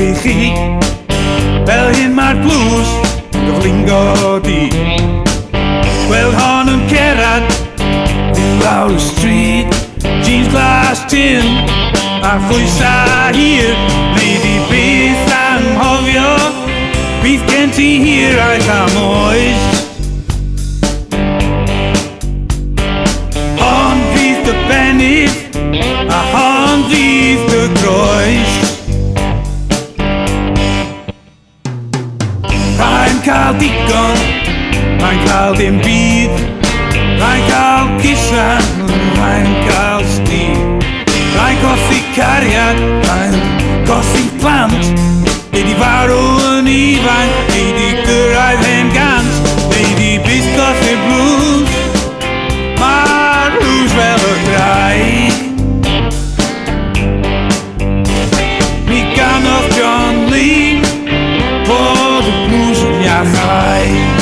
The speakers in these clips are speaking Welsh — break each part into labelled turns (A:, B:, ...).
A: ichi, fel hyn mae'r blws, dy flingo di. Gweld honna'n cerddad, yn lawr y stryd, jins, glas, tin, a phwysa hir, neu di beth anghofio, bydd gen ti hir a'i am oes. Hon fydd dy benydd, a hon fydd dy groes. Rhai'n cael digon, Mae'n cael dim byd, Rhai'n cael cusan, Rhai'n cael styd. Rhai'n colli cariad, Rhai'n colli plant, Ei di farw yn ifanc, Ei di gyrraedd hen gant, Ei di byth colli'r blws, Mae'r blws fel y graig. Mi ganodd John Lee bod y blws yn iachau.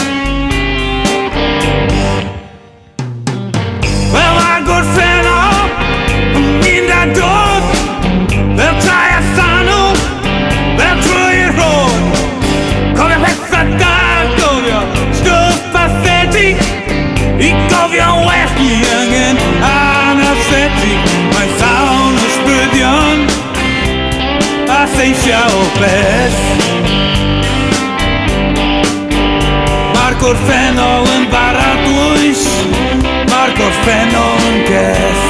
A: I gofio'n well ni angen anaesthetig. Mae'n llawn ysbrydion a lleisiau o beth. Mae'r gorffennol yn baradwys, Mae'r gorffennol yn geth.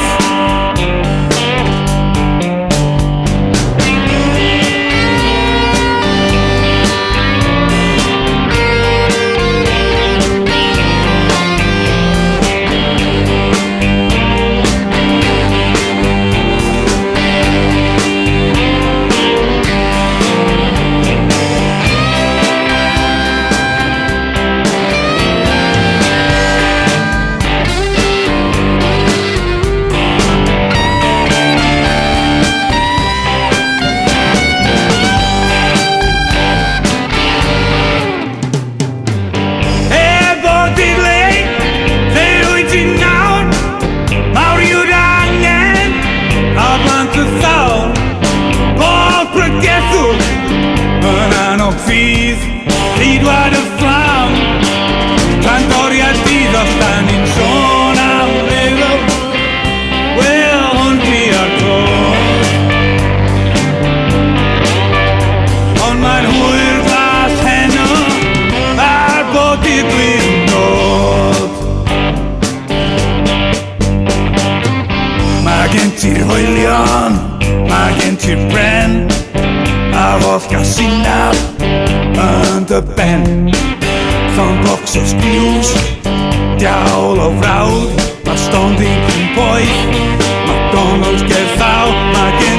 A: Fydd hydwad y fflam, Cerddoriaeth dydd os da ni'n sôn am elw, wel hwn di ar dod. Ond mae'n hwyr glas heno, ar bod i'r blwydd yn dod. Mae gen ti'r hwylion, mae gen ti'r bren, a fodd gael sinaf yn dy ben. Llon bocs o sbiws, diawl o frawd, mae stonding yn boeth, McDonald's gerdd ddaw, mae gen